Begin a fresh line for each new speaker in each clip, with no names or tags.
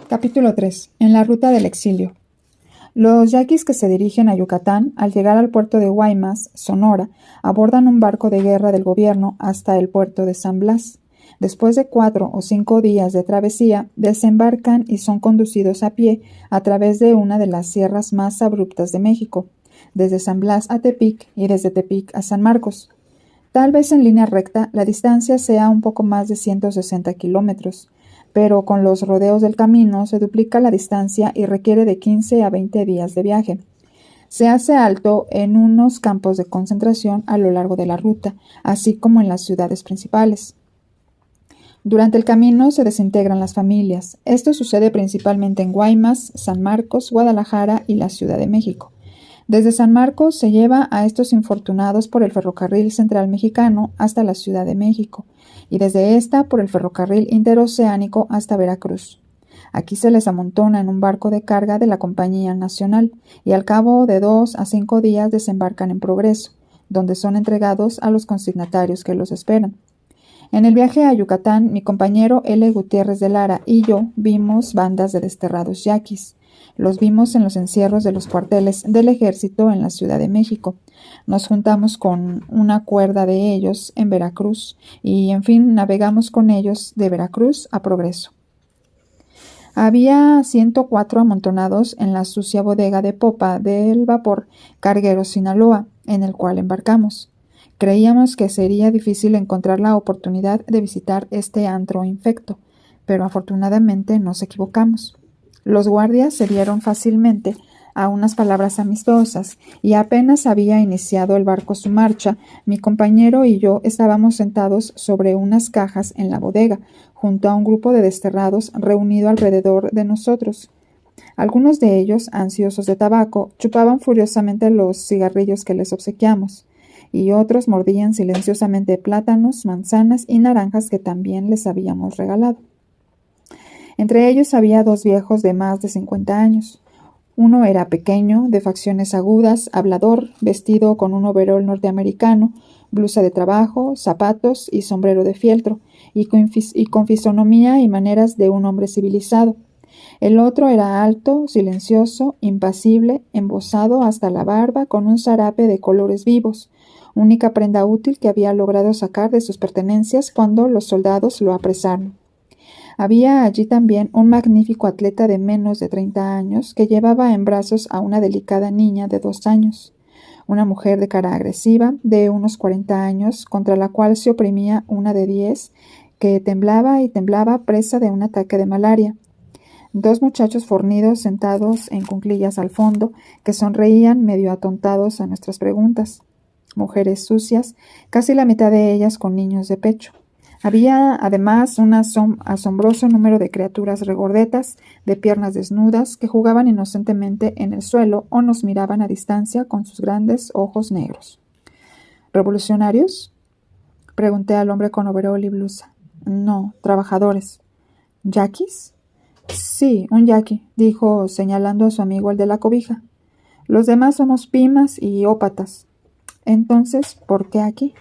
Capítulo 3. En la ruta del exilio. Los yaquis que se dirigen a Yucatán, al llegar al puerto de Guaymas, Sonora, abordan un barco de guerra del gobierno hasta el puerto de San Blas. Después de 4 o 5 días de travesía, desembarcan y son conducidos a pie a través de una de las sierras más abruptas de México, desde San Blas a Tepic y desde Tepic a San Marcos. Tal vez en línea recta la distancia sea un poco más de 160 kilómetros, pero con los rodeos del camino se duplica la distancia y requiere de 15 a 20 días de viaje. Se hace alto en unos campos de concentración a lo largo de la ruta, así como en las ciudades principales. Durante el camino se desintegran las familias. Esto sucede principalmente en Guaymas, San Marcos, Guadalajara y la Ciudad de México. Desde San Marcos se lleva a estos infortunados por el ferrocarril central mexicano hasta la Ciudad de México, y desde esta por el ferrocarril interoceánico hasta Veracruz. Aquí se les amontona en un barco de carga de la Compañía Nacional, y al cabo de 2 a 5 días desembarcan en Progreso, donde son entregados a los consignatarios que los esperan. En el viaje a Yucatán, mi compañero L. Gutiérrez de Lara y yo vimos bandas de desterrados yaquis. Los vimos en los encierros de los cuarteles del ejército en la Ciudad de México. Nos juntamos con una cuerda de ellos en Veracruz y, en fin, navegamos con ellos de Veracruz a Progreso. Había 104 amontonados en la sucia bodega de popa del vapor Carguero Sinaloa, en el cual embarcamos. Creíamos que sería difícil encontrar la oportunidad de visitar este antro infecto, pero afortunadamente nos equivocamos. Los guardias se dieron fácilmente a unas palabras amistosas, y apenas había iniciado el barco su marcha, mi compañero y yo estábamos sentados sobre unas cajas en la bodega, junto a un grupo de desterrados reunido alrededor de nosotros. Algunos de ellos, ansiosos de tabaco, chupaban furiosamente los cigarrillos que les obsequiamos, y otros mordían silenciosamente plátanos, manzanas y naranjas que también les habíamos regalado. Entre ellos había 2 viejos de más de 50 años. Uno era pequeño, de facciones agudas, hablador, vestido con un overol norteamericano, blusa de trabajo, zapatos y sombrero de fieltro, y con fisonomía y maneras de un hombre civilizado. El otro era alto, silencioso, impasible, embozado hasta la barba, con un zarape de colores vivos, única prenda útil que había logrado sacar de sus pertenencias cuando los soldados lo apresaron. Había allí también un magnífico atleta de menos de 30 años que llevaba en brazos a una delicada niña de 2 años, una mujer de cara agresiva de unos 40 años contra la cual se oprimía una de 10 que temblaba y temblaba presa de un ataque de malaria. 2 muchachos fornidos sentados en cuclillas al fondo que sonreían medio atontados a nuestras preguntas. Mujeres sucias, casi la mitad de ellas con niños de pecho. Había además un asombroso número de criaturas regordetas, de piernas desnudas, que jugaban inocentemente en el suelo o nos miraban a distancia con sus grandes ojos negros. ¿Revolucionarios?, pregunté al hombre con overol y blusa. No, trabajadores. ¿Yaquis? Sí, un yaqui, dijo señalando a su amigo el de la cobija. Los demás somos pimas y ópatas. Entonces, ¿por qué aquí?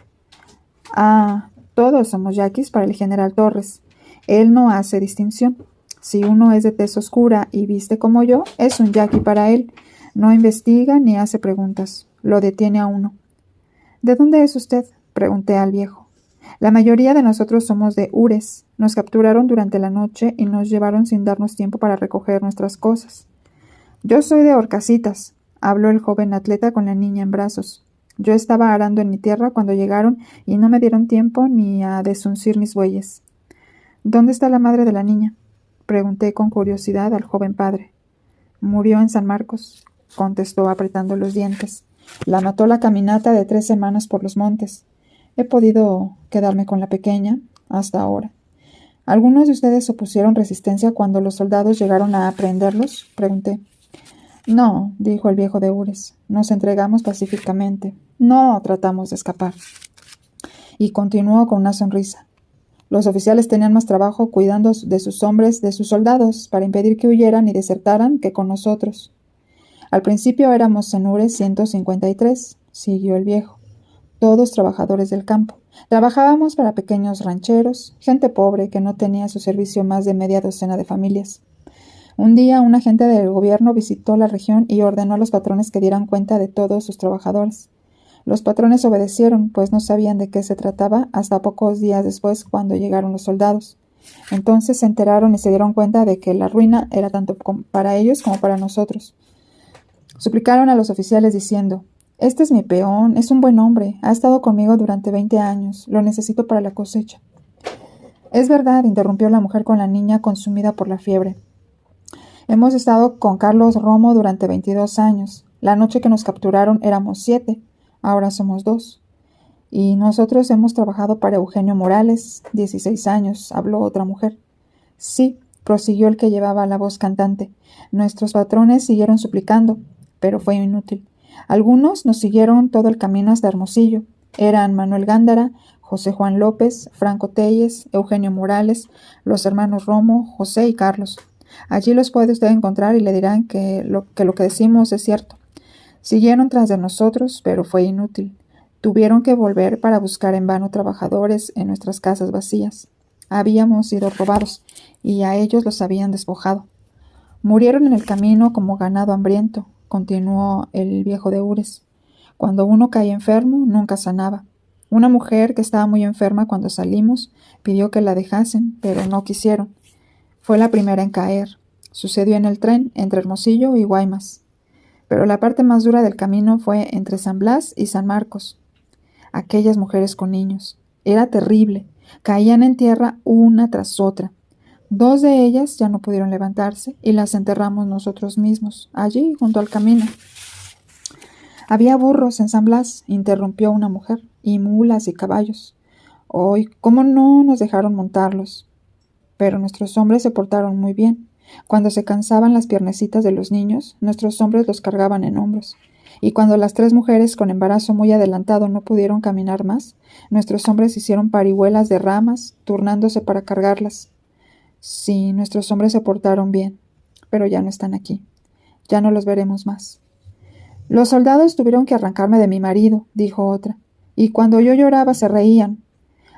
Todos somos yaquis para el general Torres. Él no hace distinción. Si uno es de tez oscura y viste como yo, es un yaqui para él. No investiga ni hace preguntas. Lo detiene a uno. ¿De dónde es usted?, pregunté al viejo. La mayoría de nosotros somos de Ures. Nos capturaron durante la noche y nos llevaron sin darnos tiempo para recoger nuestras cosas. Yo soy de Horcasitas, habló el joven atleta con la niña en brazos. Yo estaba arando en mi tierra cuando llegaron y no me dieron tiempo ni a desuncir mis bueyes. ¿Dónde está la madre de la niña?, pregunté con curiosidad al joven padre. Murió en San Marcos, contestó apretando los dientes. La mató la caminata de 3 semanas por los montes. He podido quedarme con la pequeña hasta ahora. ¿Algunos de ustedes opusieron resistencia cuando los soldados llegaron a aprehenderlos?, pregunté. No, dijo el viejo de Ures. Nos entregamos pacíficamente. No tratamos de escapar. Y continuó con una sonrisa. Los oficiales tenían más trabajo cuidando de sus hombres, de sus soldados, para impedir que huyeran y desertaran que con nosotros. Al principio éramos en Ures 153, siguió el viejo. Todos trabajadores del campo. Trabajábamos para pequeños rancheros, gente pobre que no tenía a su servicio más de media docena de familias. Un día un agente del gobierno visitó la región y ordenó a los patrones que dieran cuenta de todos sus trabajadores. Los patrones obedecieron, pues no sabían de qué se trataba hasta pocos días después, cuando llegaron los soldados. Entonces se enteraron y se dieron cuenta de que la ruina era tanto para ellos como para nosotros. Suplicaron a los oficiales diciendo: «Este es mi peón, es un buen hombre, ha estado conmigo durante 20 años, lo necesito para la cosecha». «Es verdad», interrumpió la mujer con la niña consumida por la fiebre. «Hemos estado con Carlos Romo durante 22 años. La noche que nos capturaron éramos 7, ahora somos 2. Y nosotros hemos trabajado para Eugenio Morales, 16 años», habló otra mujer. «Sí», prosiguió el que llevaba la voz cantante, «nuestros patrones siguieron suplicando, pero fue inútil. Algunos nos siguieron todo el camino hasta Hermosillo. Eran Manuel Gándara, José Juan López, Franco Telles, Eugenio Morales, los hermanos Romo, José y Carlos. Allí los puede usted encontrar y le dirán que lo que decimos es cierto. Siguieron tras de nosotros, pero fue inútil. Tuvieron que volver para buscar en vano trabajadores en nuestras casas vacías. Habíamos sido robados, y a ellos los habían despojado. Murieron en el camino como ganado hambriento», continuó el viejo de Ures. «Cuando uno caía enfermo, nunca sanaba. Una mujer que estaba muy enferma cuando salimos pidió que la dejasen, pero no quisieron. Fue la primera en caer. Sucedió en el tren entre Hermosillo y Guaymas. Pero la parte más dura del camino fue entre San Blas y San Marcos. Aquellas mujeres con niños. Era terrible. Caían en tierra una tras otra. 2 de ellas ya no pudieron levantarse y las enterramos nosotros mismos, allí junto al camino». «Había burros en San Blas», interrumpió una mujer, «y mulas y caballos. Hoy, ¿cómo no nos dejaron montarlos? Pero nuestros hombres se portaron muy bien. Cuando se cansaban las piernecitas de los niños, nuestros hombres los cargaban en hombros. Y cuando las 3 mujeres con embarazo muy adelantado no pudieron caminar más, nuestros hombres hicieron parihuelas de ramas, turnándose para cargarlas. Sí, nuestros hombres se portaron bien, pero ya no están aquí. Ya no los veremos más». «Los soldados tuvieron que arrancarme de mi marido», dijo otra, «y cuando yo lloraba se reían.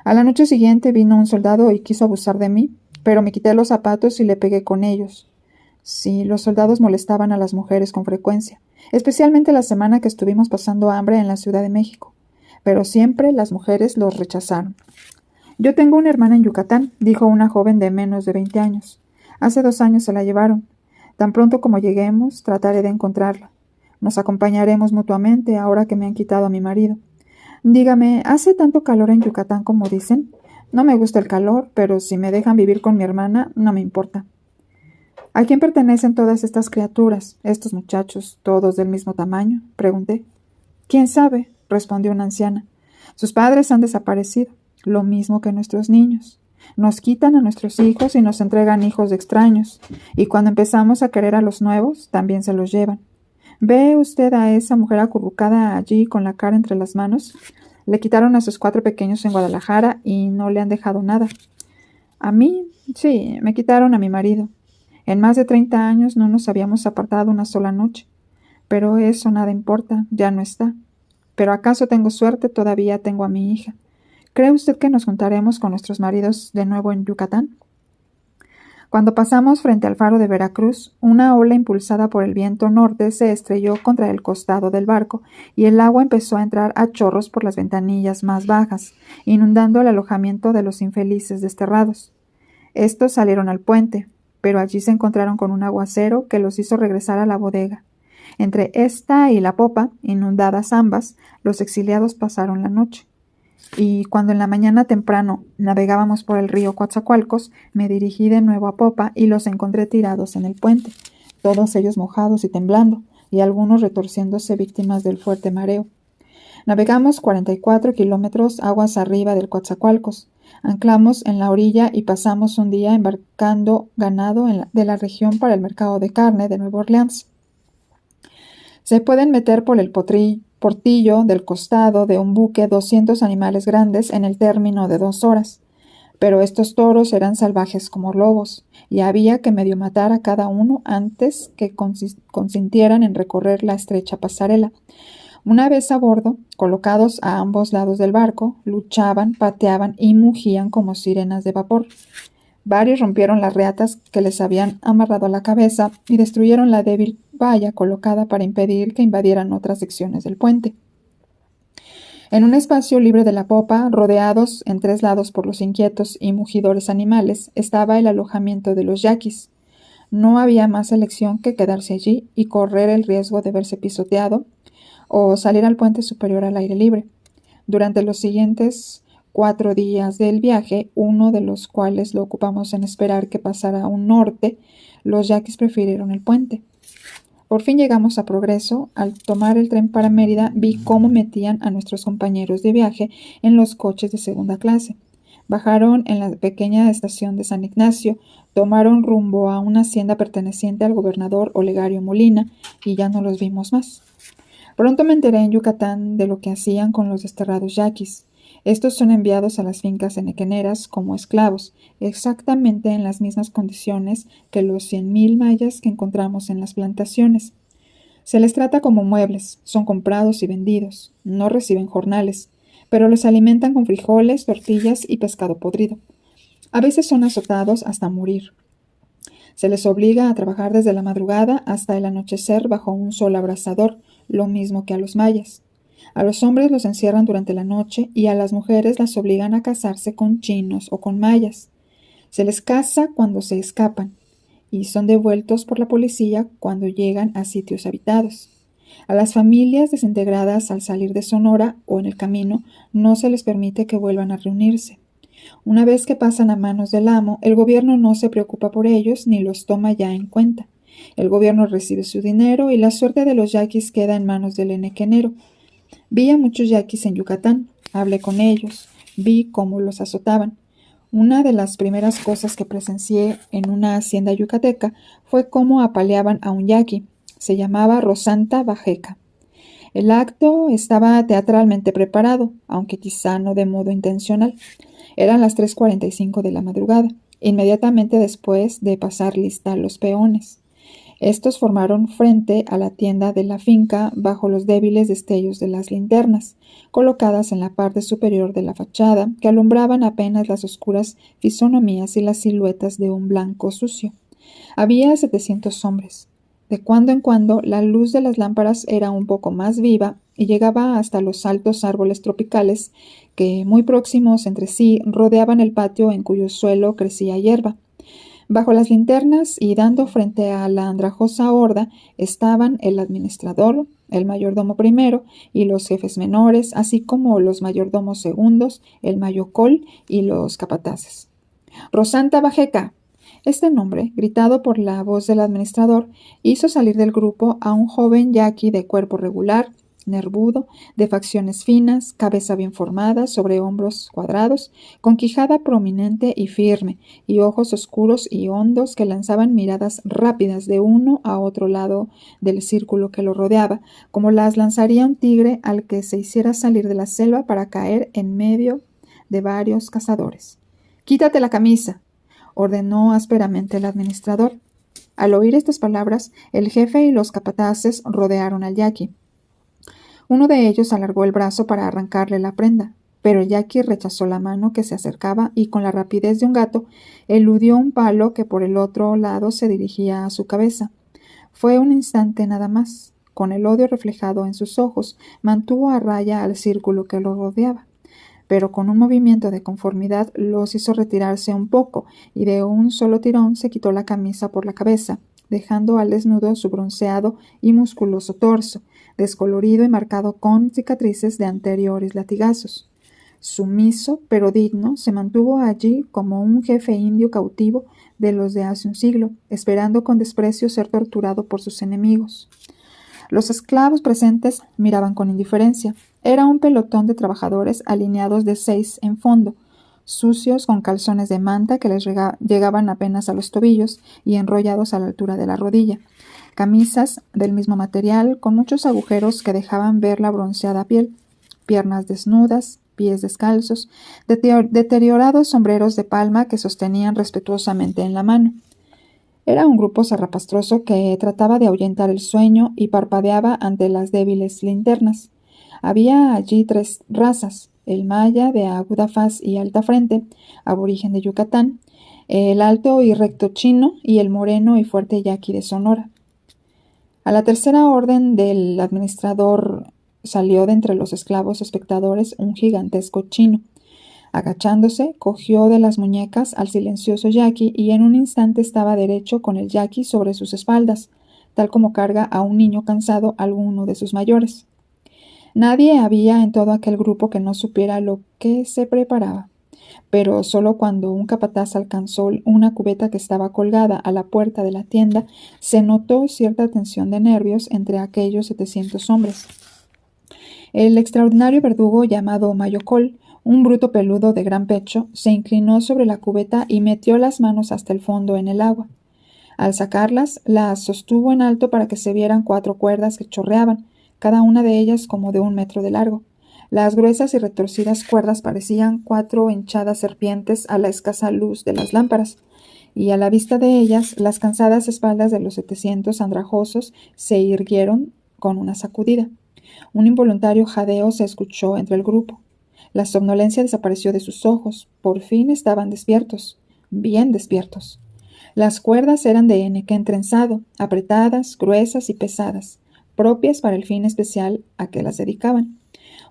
A la noche siguiente vino un soldado y quiso abusar de mí, pero me quité los zapatos y le pegué con ellos». Sí, los soldados molestaban a las mujeres con frecuencia, especialmente la semana que estuvimos pasando hambre en la Ciudad de México, pero siempre las mujeres los rechazaron. «Yo tengo una hermana en Yucatán», dijo una joven de menos de 20 años. «Hace 2 años se la llevaron. Tan pronto como lleguemos, trataré de encontrarla. Nos acompañaremos mutuamente ahora que me han quitado a mi marido. Dígame, ¿hace tanto calor en Yucatán como dicen? No me gusta el calor, pero si me dejan vivir con mi hermana, no me importa». «¿A quién pertenecen todas estas criaturas, estos muchachos, todos del mismo tamaño?», pregunté. «¿Quién sabe?», respondió una anciana. «Sus padres han desaparecido, lo mismo que nuestros niños. Nos quitan a nuestros hijos y nos entregan hijos de extraños, y cuando empezamos a querer a los nuevos, también se los llevan. ¿Ve usted a esa mujer acurrucada allí con la cara entre las manos? Le quitaron a sus 4 pequeños en Guadalajara y no le han dejado nada. A mí, sí, me quitaron a mi marido. En más de 30 años no nos habíamos apartado una sola noche. Pero eso nada importa, ya no está. Pero acaso tengo suerte, todavía tengo a mi hija. ¿Cree usted que nos juntaremos con nuestros maridos de nuevo en Yucatán?». Cuando pasamos frente al faro de Veracruz, una ola impulsada por el viento norte se estrelló contra el costado del barco y el agua empezó a entrar a chorros por las ventanillas más bajas, inundando el alojamiento de los infelices desterrados. Estos salieron al puente, pero allí se encontraron con un aguacero que los hizo regresar a la bodega. Entre esta y la popa, inundadas ambas, los exiliados pasaron la noche. Y cuando en la mañana temprano navegábamos por el río Coatzacoalcos, me dirigí de nuevo a popa y los encontré tirados en el puente, todos ellos mojados y temblando, y algunos retorciéndose víctimas del fuerte mareo. Navegamos 44 kilómetros aguas arriba del Coatzacoalcos, anclamos en la orilla y pasamos un día embarcando ganado de la región para el mercado de carne de Nueva Orleans. Se pueden meter por el portillo del costado de un buque 200 animales grandes en el término de 2 horas, pero estos toros eran salvajes como lobos, y había que medio matar a cada uno antes que consintieran en recorrer la estrecha pasarela. Una vez a bordo, colocados a ambos lados del barco, luchaban, pateaban y mugían como sirenas de vapor. Varios rompieron las reatas que les habían amarrado a la cabeza y destruyeron la débil valla colocada para impedir que invadieran otras secciones del puente. En un espacio libre de la popa, rodeados en 3 lados por los inquietos y mugidores animales, estaba el alojamiento de los yaquis. No había más elección que quedarse allí y correr el riesgo de verse pisoteado o salir al puente superior al aire libre. Durante los siguientes 4 días del viaje, uno de los cuales lo ocupamos en esperar que pasara un norte, los yaquis prefirieron el puente. Por fin llegamos a Progreso. Al tomar el tren para Mérida, vi cómo metían a nuestros compañeros de viaje en los coches de segunda clase. Bajaron en la pequeña estación de San Ignacio, tomaron rumbo a una hacienda perteneciente al gobernador Olegario Molina y ya no los vimos más. Pronto me enteré en Yucatán de lo que hacían con los desterrados yaquis. Estos son enviados a las fincas enequeneras como esclavos, exactamente en las mismas condiciones que los 100,000 mayas que encontramos en las plantaciones. Se les trata como muebles, son comprados y vendidos, no reciben jornales, pero los alimentan con frijoles, tortillas y pescado podrido. A veces son azotados hasta morir. Se les obliga a trabajar desde la madrugada hasta el anochecer bajo un sol abrasador, lo mismo que a los mayas. A los hombres los encierran durante la noche y a las mujeres las obligan a casarse con chinos o con mayas. Se les casa cuando se escapan y son devueltos por la policía cuando llegan a sitios habitados. A las familias desintegradas al salir de Sonora o en el camino no se les permite que vuelvan a reunirse. Una vez que pasan a manos del amo, el gobierno no se preocupa por ellos ni los toma ya en cuenta. El gobierno recibe su dinero y la suerte de los yaquis queda en manos del enequenero. Vi a muchos yaquis en Yucatán, hablé con ellos, vi cómo los azotaban. Una de las primeras cosas que presencié en una hacienda yucateca fue cómo apaleaban a un yaqui. Se llamaba Rosanta Bajeca. El acto estaba teatralmente preparado, aunque quizá no de modo intencional. Eran las 3:45 de la madrugada, inmediatamente después de pasar lista los peones. Estos formaron frente a la tienda de la finca bajo los débiles destellos de las linternas, colocadas en la parte superior de la fachada, que alumbraban apenas las oscuras fisonomías y las siluetas de un blanco sucio. Había 700 hombres. De cuando en cuando la luz de las lámparas era un poco más viva y llegaba hasta los altos árboles tropicales que, muy próximos entre sí, rodeaban el patio en cuyo suelo crecía hierba. Bajo las linternas y dando frente a la andrajosa horda estaban el administrador, el mayordomo primero y los jefes menores, así como los mayordomos segundos, el mayocol y los capataces. «Rosanta Bajeca». Este nombre, gritado por la voz del administrador, hizo salir del grupo a un joven yaqui de cuerpo regular, nervudo, de facciones finas, cabeza bien formada, sobre hombros cuadrados, con quijada prominente y firme, y ojos oscuros y hondos que lanzaban miradas rápidas de uno a otro lado del círculo que lo rodeaba, como las lanzaría un tigre al que se hiciera salir de la selva para caer en medio de varios cazadores. «Quítate la camisa», ordenó ásperamente el administrador. Al oír estas palabras, el jefe y los capataces rodearon al yaqui. Uno de ellos alargó el brazo para arrancarle la prenda, pero el yaqui rechazó la mano que se acercaba y con la rapidez de un gato eludió un palo que por el otro lado se dirigía a su cabeza. Fue un instante nada más. Con el odio reflejado en sus ojos, mantuvo a raya al círculo que lo rodeaba, pero con un movimiento de conformidad los hizo retirarse un poco y de un solo tirón se quitó la camisa por la cabeza, dejando al desnudo su bronceado y musculoso torso, descolorido y marcado con cicatrices de anteriores latigazos. Sumiso, pero digno, se mantuvo allí como un jefe indio cautivo de los de hace un siglo, esperando con desprecio ser torturado por sus enemigos. Los esclavos presentes miraban con indiferencia. Era un pelotón de trabajadores alineados de 6 en fondo, sucios con calzones de manta que les llegaban apenas a los tobillos y enrollados a la altura de la rodilla, camisas del mismo material con muchos agujeros que dejaban ver la bronceada piel, piernas desnudas, pies descalzos, deteriorados sombreros de palma que sostenían respetuosamente en la mano. Era un grupo zarrapastroso que trataba de ahuyentar el sueño y parpadeaba ante las débiles linternas. Había allí 3 razas: el maya de aguda faz y alta frente, aborigen de Yucatán, el alto y recto chino y el moreno y fuerte yaqui de Sonora. A la tercera orden del administrador salió de entre los esclavos espectadores un gigantesco chino. Agachándose, cogió de las muñecas al silencioso yaqui y en un instante estaba derecho con el yaqui sobre sus espaldas, tal como carga a un niño cansado alguno de sus mayores. Nadie había en todo aquel grupo que no supiera lo que se preparaba, pero solo cuando un capataz alcanzó una cubeta que estaba colgada a la puerta de la tienda, se notó cierta tensión de nervios entre aquellos 700 hombres. El extraordinario verdugo llamado Mayocol, un bruto peludo de gran pecho, se inclinó sobre la cubeta y metió las manos hasta el fondo en el agua. Al sacarlas, las sostuvo en alto para que se vieran 4 cuerdas que chorreaban, cada una de ellas como de 1 metro de largo. Las gruesas y retorcidas cuerdas parecían 4 hinchadas serpientes a la escasa luz de las lámparas, y a la vista de ellas, las cansadas espaldas de los 700 andrajosos se irguieron con una sacudida. Un involuntario jadeo se escuchó entre el grupo. La somnolencia desapareció de sus ojos. Por fin estaban despiertos, bien despiertos. Las cuerdas eran de henequén trenzado, apretadas, gruesas y pesadas, propias para el fin especial a que las dedicaban.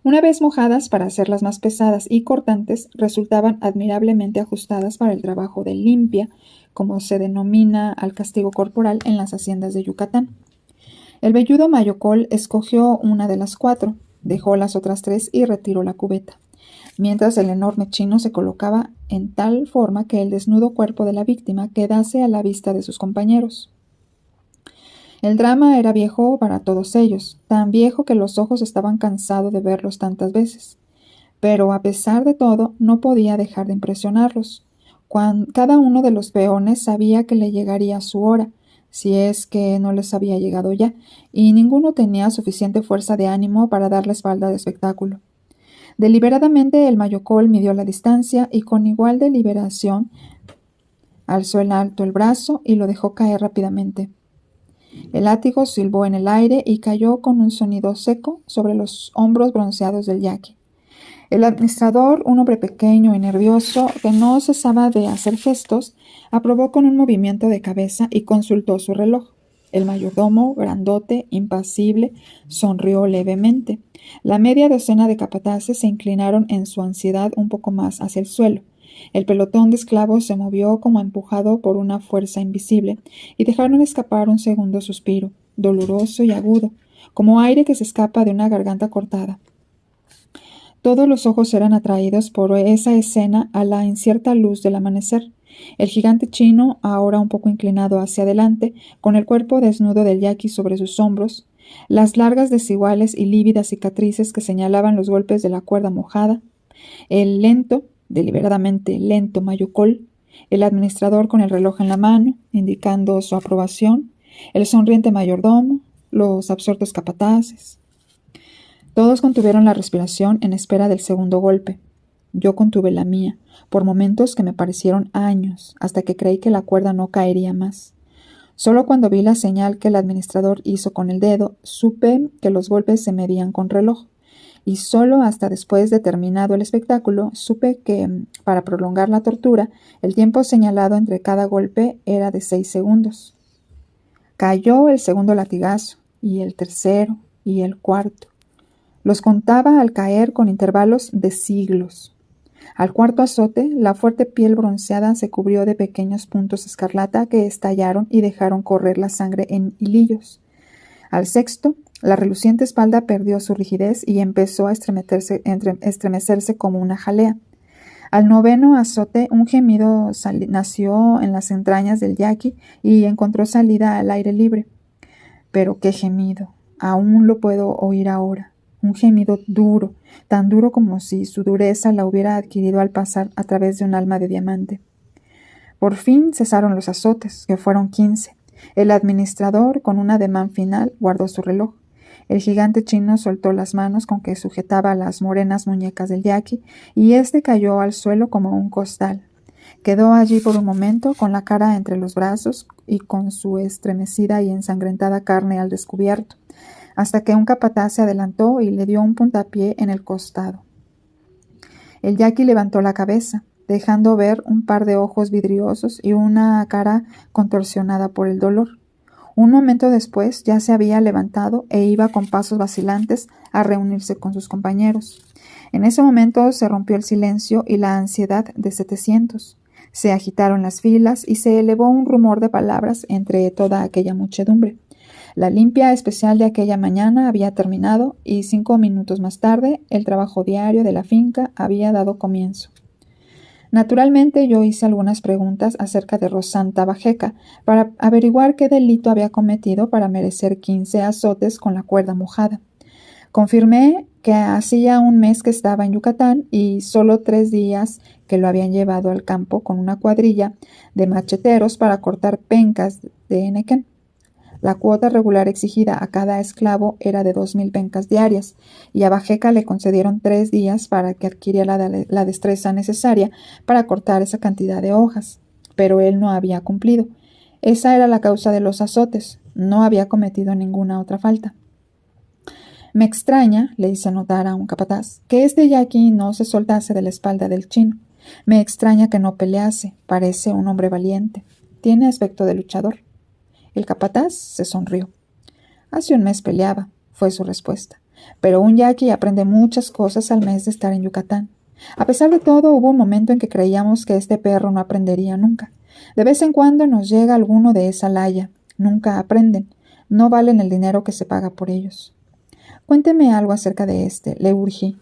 Una vez mojadas, para hacerlas más pesadas y cortantes, resultaban admirablemente ajustadas para el trabajo de limpia, como se denomina al castigo corporal en las haciendas de Yucatán. El velludo Mayocol escogió una de las 4, dejó las otras 3 y retiró la cubeta, mientras el enorme chino se colocaba en tal forma que el desnudo cuerpo de la víctima quedase a la vista de sus compañeros. El drama era viejo para todos ellos, tan viejo que los ojos estaban cansados de verlos tantas veces. Pero a pesar de todo, no podía dejar de impresionarlos. Cada uno de los peones sabía que le llegaría su hora, si es que no les había llegado ya, y ninguno tenía suficiente fuerza de ánimo para dar la espalda al espectáculo. Deliberadamente el Mayocol midió la distancia y con igual deliberación alzó en alto el brazo y lo dejó caer rápidamente. El látigo silbó en el aire y cayó con un sonido seco sobre los hombros bronceados del yaqui. El administrador, un hombre pequeño y nervioso que no cesaba de hacer gestos, aprobó con un movimiento de cabeza y consultó su reloj. El mayordomo, grandote, impasible, sonrió levemente. La media docena de capataces se inclinaron en su ansiedad un poco más hacia el suelo. El pelotón de esclavos se movió como empujado por una fuerza invisible y dejaron escapar un segundo suspiro, doloroso y agudo, como aire que se escapa de una garganta cortada. Todos los ojos eran atraídos por esa escena a la incierta luz del amanecer. El gigante chino, ahora un poco inclinado hacia adelante, con el cuerpo desnudo del yaqui sobre sus hombros, las largas, desiguales y lívidas cicatrices que señalaban los golpes de la cuerda mojada, el lento, deliberadamente lento Mayocol, el administrador con el reloj en la mano, indicando su aprobación, el sonriente mayordomo, los absortos capataces. Todos contuvieron la respiración en espera del segundo golpe. Yo contuve la mía, por momentos que me parecieron años, hasta que creí que la cuerda no caería más. Solo cuando vi la señal que el administrador hizo con el dedo, supe que los golpes se medían con reloj, y solo hasta después de terminado el espectáculo, supe que, para prolongar la tortura, el tiempo señalado entre cada golpe era de 6 segundos. Cayó el segundo latigazo, y el tercero, y el cuarto. Los contaba al caer con intervalos de siglos. Al cuarto azote, la fuerte piel bronceada se cubrió de pequeños puntos escarlata que estallaron y dejaron correr la sangre en hilillos. Al sexto, la reluciente espalda perdió su rigidez y empezó a estremecerse como una jalea. Al noveno azote, un gemido nació en las entrañas del yaqui y encontró salida al aire libre. Pero qué gemido, aún lo puedo oír ahora. Un gemido duro, tan duro como si su dureza la hubiera adquirido al pasar a través de un alma de diamante. Por fin cesaron los azotes, que fueron 15. El administrador, con un ademán final, guardó su reloj. El gigante chino soltó las manos con que sujetaba las morenas muñecas del yaqui y éste cayó al suelo como un costal. Quedó allí por un momento, con la cara entre los brazos y con su estremecida y ensangrentada carne al descubierto, hasta que un capataz se adelantó y le dio un puntapié en el costado. El yaqui levantó la cabeza, dejando ver un par de ojos vidriosos y una cara contorsionada por el dolor. Un momento después ya se había levantado e iba con pasos vacilantes a reunirse con sus compañeros. En ese momento se rompió el silencio y la ansiedad de 700. Se agitaron las filas y se elevó un rumor de palabras entre toda aquella muchedumbre. La limpia especial de aquella mañana había terminado y 5 minutos más tarde el trabajo diario de la finca había dado comienzo. Naturalmente yo hice algunas preguntas acerca de Rosanta Bajeca para averiguar qué delito había cometido para merecer 15 azotes con la cuerda mojada. Confirmé que hacía un mes que estaba en Yucatán y solo 3 días que lo habían llevado al campo con una cuadrilla de macheteros para cortar pencas de henequén. La cuota regular exigida a cada esclavo era de 2,000 pencas diarias, y a Bajeca le concedieron 3 días para que adquiriera la destreza necesaria para cortar esa cantidad de hojas, pero él no había cumplido. Esa era la causa de los azotes, no había cometido ninguna otra falta. Me extraña, le hice notar a un capataz, que este yaqui no se soltase de la espalda del chino. Me extraña que no pelease, parece un hombre valiente, tiene aspecto de luchador. El capataz se sonrió. Hace un mes peleaba, fue su respuesta. Pero un yaqui aprende muchas cosas al mes de estar en Yucatán. A pesar de todo, hubo un momento en que creíamos que este perro no aprendería nunca. De vez en cuando nos llega alguno de esa laya. Nunca aprenden. No valen el dinero que se paga por ellos. Cuénteme algo acerca de este, le urgí.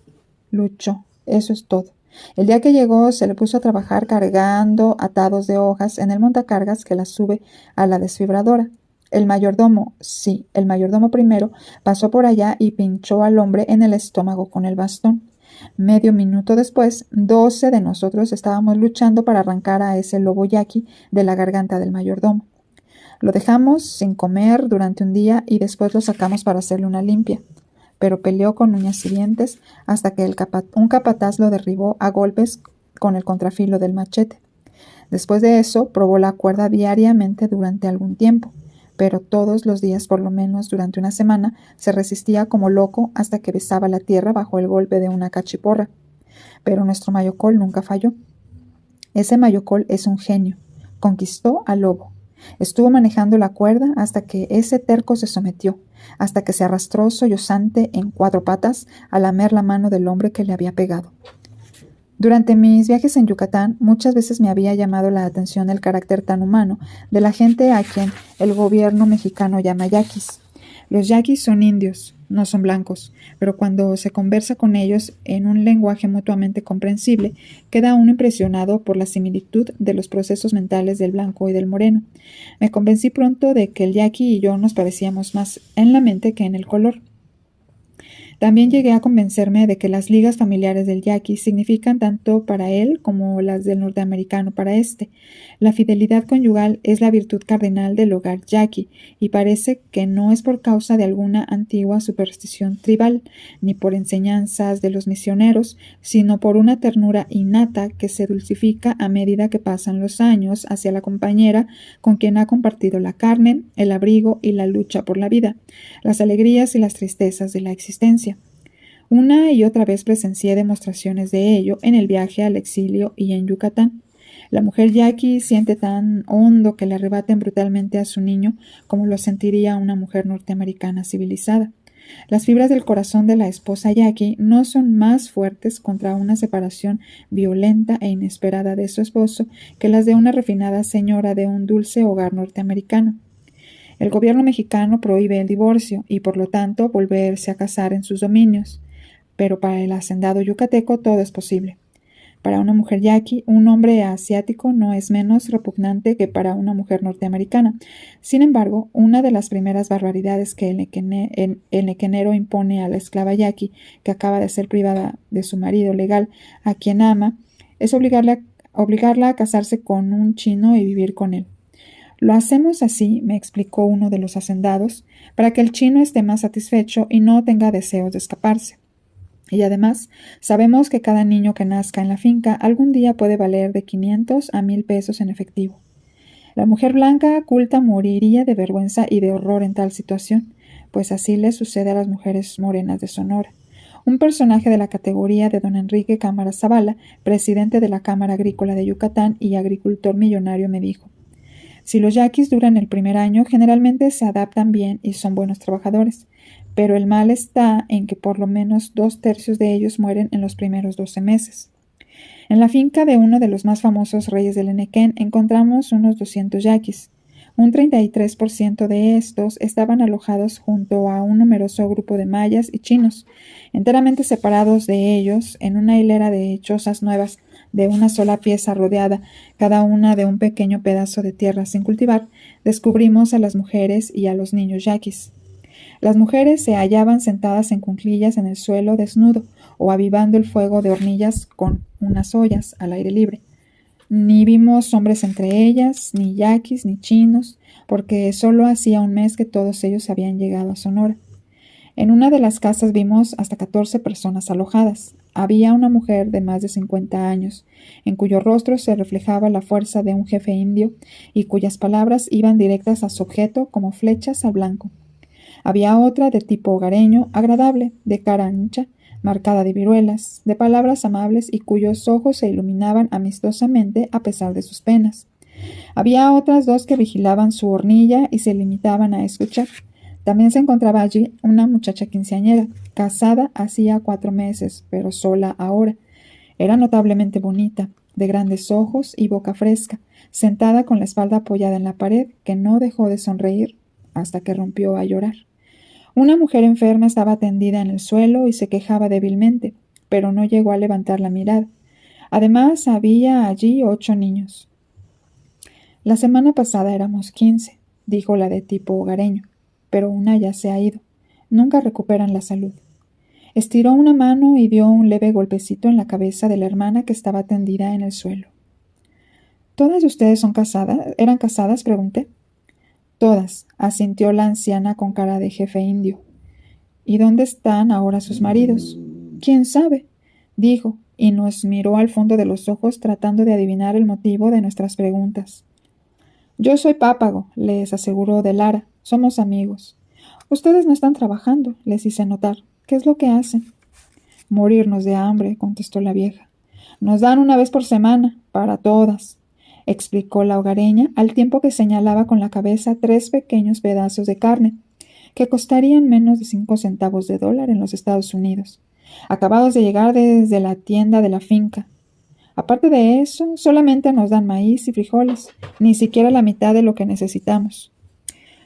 Luchó, eso es todo. El día que llegó se le puso a trabajar cargando atados de hojas en el montacargas que las sube a la desfibradora. El mayordomo primero, pasó por allá y pinchó al hombre en el estómago con el bastón. Medio minuto después, 12 de nosotros estábamos luchando para arrancar a ese lobo yaqui de la garganta del mayordomo. Lo dejamos sin comer durante un día y después lo sacamos para hacerle una limpia. Pero peleó con uñas y dientes hasta que un capataz lo derribó a golpes con el contrafilo del machete. Después de eso, probó la cuerda diariamente durante algún tiempo, pero todos los días, por lo menos durante una semana, se resistía como loco hasta que besaba la tierra bajo el golpe de una cachiporra. Pero nuestro mayocol nunca falló. Ese mayocol es un genio. Conquistó al lobo. Estuvo manejando la cuerda hasta que ese terco se sometió, hasta que se arrastró sollozante en 4 patas a lamer la mano del hombre que le había pegado. Durante mis viajes en Yucatán, muchas veces me había llamado la atención el carácter tan humano de la gente a quien el gobierno mexicano llama yaquis. Los yaquis son indios, no son blancos, pero cuando se conversa con ellos en un lenguaje mutuamente comprensible, queda uno impresionado por la similitud de los procesos mentales del blanco y del moreno. Me convencí pronto de que el yaqui y yo nos parecíamos más en la mente que en el color. También llegué a convencerme de que las ligas familiares del yaqui significan tanto para él como las del norteamericano para este. La fidelidad conyugal es la virtud cardinal del hogar yaqui, y parece que no es por causa de alguna antigua superstición tribal, ni por enseñanzas de los misioneros, sino por una ternura innata que se dulcifica a medida que pasan los años hacia la compañera con quien ha compartido la carne, el abrigo y la lucha por la vida, las alegrías y las tristezas de la existencia. Una y otra vez presencié demostraciones de ello en el viaje al exilio y en Yucatán. La mujer yaqui siente tan hondo que le arrebaten brutalmente a su niño como lo sentiría una mujer norteamericana civilizada. Las fibras del corazón de la esposa yaqui no son más fuertes contra una separación violenta e inesperada de su esposo que las de una refinada señora de un dulce hogar norteamericano. El gobierno mexicano prohíbe el divorcio y, por lo tanto, volverse a casar en sus dominios. Pero para el hacendado yucateco todo es posible. Para una mujer yaqui, un hombre asiático no es menos repugnante que para una mujer norteamericana. Sin embargo, una de las primeras barbaridades que el nequenero impone a la esclava yaqui, que acaba de ser privada de su marido legal, a quien ama, es obligarla a casarse con un chino y vivir con él. Lo hacemos así, me explicó uno de los hacendados, para que el chino esté más satisfecho y no tenga deseos de escaparse. Y además, sabemos que cada niño que nazca en la finca algún día puede valer de 500 a 1000 pesos en efectivo. La mujer blanca culta moriría de vergüenza y de horror en tal situación, pues así le sucede a las mujeres morenas de Sonora. Un personaje de la categoría de don Enrique Cámara Zavala, presidente de la Cámara Agrícola de Yucatán y agricultor millonario, me dijo: si los yaquis duran el primer año, generalmente se adaptan bien y son buenos trabajadores, pero el mal está en que por lo menos 2/3 de ellos mueren en los primeros 12 meses. En la finca de uno de los más famosos reyes del Enequén encontramos unos 200 yaquis. Un 33% de estos estaban alojados junto a un numeroso grupo de mayas y chinos, enteramente separados de ellos en una hilera de chozas nuevas de una sola pieza rodeada, cada una de un pequeño pedazo de tierra sin cultivar. Descubrimos a las mujeres y a los niños yaquis. Las mujeres se hallaban sentadas en cuclillas en el suelo desnudo o avivando el fuego de hornillas con unas ollas al aire libre. Ni vimos hombres entre ellas, ni yaquis, ni chinos, porque solo hacía un mes que todos ellos habían llegado a Sonora. En una de las casas vimos hasta 14 personas alojadas. Había una mujer de más de 50 años, en cuyo rostro se reflejaba la fuerza de un jefe indio y cuyas palabras iban directas a su objeto como flechas al blanco. Había otra de tipo hogareño, agradable, de cara ancha, marcada de viruelas, de palabras amables y cuyos ojos se iluminaban amistosamente a pesar de sus penas. Había otras 2 que vigilaban su hornilla y se limitaban a escuchar. También se encontraba allí una muchacha quinceañera, casada hacía 4 meses, pero sola ahora. Era notablemente bonita, de grandes ojos y boca fresca, sentada con la espalda apoyada en la pared, que no dejó de sonreír hasta que rompió a llorar. Una mujer enferma estaba tendida en el suelo y se quejaba débilmente, pero no llegó a levantar la mirada. Además, había allí 8 niños. La semana pasada éramos 15, dijo la de tipo hogareño, pero una ya se ha ido. Nunca recuperan la salud. Estiró una mano y dio un leve golpecito en la cabeza de la hermana que estaba tendida en el suelo. ¿Todas ustedes son casadas? ¿Eran casadas?, pregunté. Todas, asintió la anciana con cara de jefe indio. ¿Y dónde están ahora sus maridos? ¿Quién sabe?, dijo, y nos miró al fondo de los ojos tratando de adivinar el motivo de nuestras preguntas. Yo soy Pápago, les aseguró de Lara. Somos amigos. Ustedes no están trabajando, les hice notar. ¿Qué es lo que hacen? Morirnos de hambre, contestó la vieja. Nos dan una vez por semana, para todas, explicó la hogareña, al tiempo que señalaba con la cabeza 3 pequeños pedazos de carne, que costarían menos de 5 centavos de dólar en los Estados Unidos, acabados de llegar desde la tienda de la finca. Aparte de eso, solamente nos dan maíz y frijoles, ni siquiera la mitad de lo que necesitamos.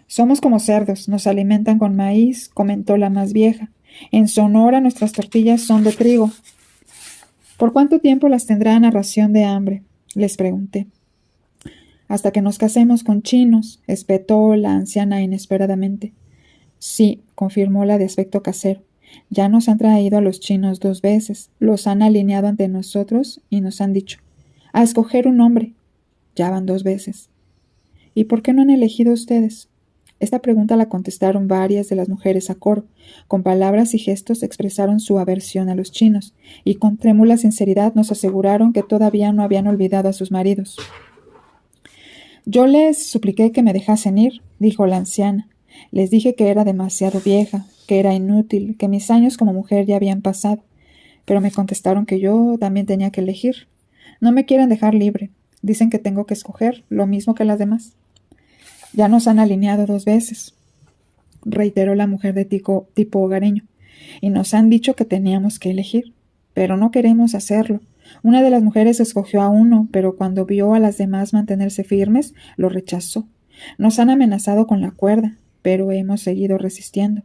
Somos como cerdos, nos alimentan con maíz, comentó la más vieja. En Sonora nuestras tortillas son de trigo. ¿Por cuánto tiempo las tendrán a ración de hambre?, les pregunté. Hasta que nos casemos con chinos, espetó la anciana inesperadamente. Sí, confirmó la de aspecto casero. Ya nos han traído a los chinos 2 veces, los han alineado ante nosotros y nos han dicho: a escoger un hombre. Ya van 2 veces. ¿Y por qué no han elegido ustedes? Esta pregunta la contestaron varias de las mujeres a coro. Con palabras y gestos expresaron su aversión a los chinos, y con trémula sinceridad nos aseguraron que todavía no habían olvidado a sus maridos. Yo les supliqué que me dejasen ir, dijo la anciana. Les dije que era demasiado vieja, que era inútil, que mis años como mujer ya habían pasado, pero me contestaron que yo también tenía que elegir. No me quieren dejar libre. Dicen que tengo que escoger, lo mismo que las demás. Ya nos han alineado 2 veces, reiteró la mujer de tipo hogareño, y nos han dicho que teníamos que elegir, pero no queremos hacerlo. Una de las mujeres escogió a uno, pero cuando vio a las demás mantenerse firmes, lo rechazó. Nos han amenazado con la cuerda, pero hemos seguido resistiendo.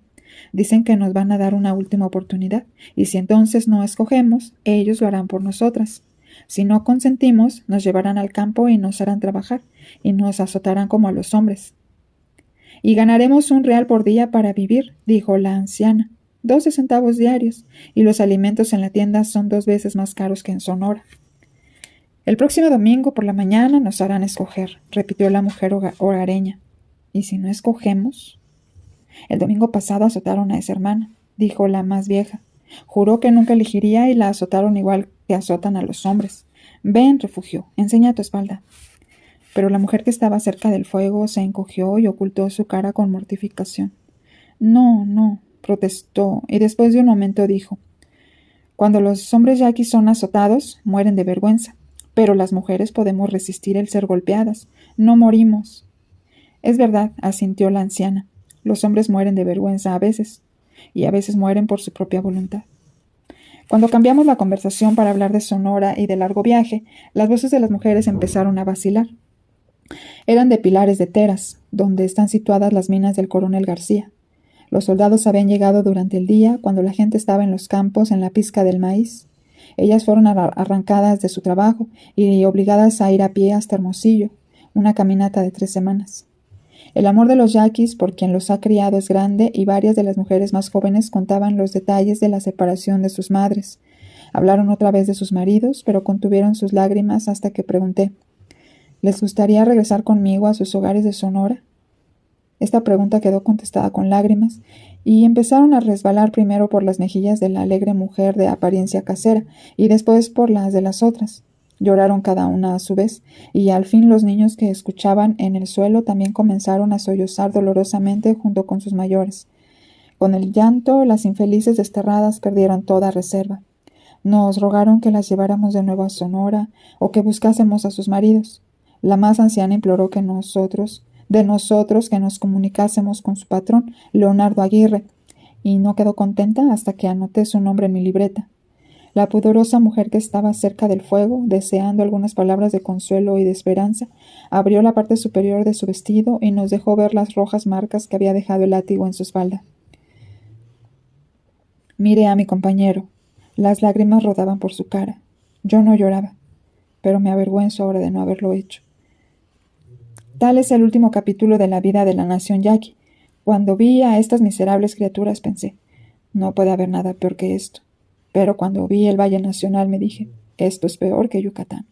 Dicen que nos van a dar una última oportunidad, y si entonces no escogemos, ellos lo harán por nosotras. Si no consentimos, nos llevarán al campo y nos harán trabajar, y nos azotarán como a los hombres. Y ganaremos $1 por día para vivir, dijo la anciana. 12 centavos diarios, y los alimentos en la tienda son 2 veces más caros que en Sonora. El próximo domingo por la mañana nos harán escoger, repitió la mujer hogareña. ¿Y si no escogemos? El domingo pasado azotaron a esa hermana, dijo la más vieja. Juró que nunca elegiría y la azotaron igual que azotan a los hombres. Ven, refugió, enseña tu espalda. Pero la mujer que estaba cerca del fuego se encogió y ocultó su cara con mortificación. No, no, protestó, y después de un momento dijo: cuando los hombres yaquis son azotados, mueren de vergüenza, pero las mujeres podemos resistir el ser golpeadas. No morimos. Es verdad, asintió la anciana. Los hombres mueren de vergüenza a veces, y a veces mueren por su propia voluntad. Cuando cambiamos la conversación para hablar de Sonora y de largo viaje, las voces de las mujeres empezaron a vacilar. Eran de Pilares de Teras, donde están situadas las minas del coronel García. Los soldados habían llegado durante el día, cuando la gente estaba en los campos, en la pizca del maíz. Ellas fueron arrancadas de su trabajo y obligadas a ir a pie hasta Hermosillo, una caminata de 3 semanas. El amor de los yaquis por quien los ha criado es grande, y varias de las mujeres más jóvenes contaban los detalles de la separación de sus madres. Hablaron otra vez de sus maridos, pero contuvieron sus lágrimas hasta que pregunté: ¿les gustaría regresar conmigo a sus hogares de Sonora? Esta pregunta quedó contestada con lágrimas, y empezaron a resbalar primero por las mejillas de la alegre mujer de apariencia casera, y después por las de las otras. Lloraron cada una a su vez, y al fin los niños que escuchaban en el suelo también comenzaron a sollozar dolorosamente junto con sus mayores. Con el llanto, las infelices desterradas perdieron toda reserva. Nos rogaron que las lleváramos de nuevo a Sonora, o que buscásemos a sus maridos. La más anciana imploró que nosotros que nos comunicásemos con su patrón, Leonardo Aguirre, y no quedó contenta hasta que anoté su nombre en mi libreta. La pudorosa mujer que estaba cerca del fuego, deseando algunas palabras de consuelo y de esperanza, abrió la parte superior de su vestido y nos dejó ver las rojas marcas que había dejado el látigo en su espalda. Miré a mi compañero. Las lágrimas rodaban por su cara. Yo no lloraba, pero me avergüenzo ahora de no haberlo hecho. Tal es el último capítulo de la vida de la nación yaqui. Cuando vi a estas miserables criaturas pensé: no puede haber nada peor que esto. Pero cuando vi el Valle Nacional me dije: esto es peor que Yucatán.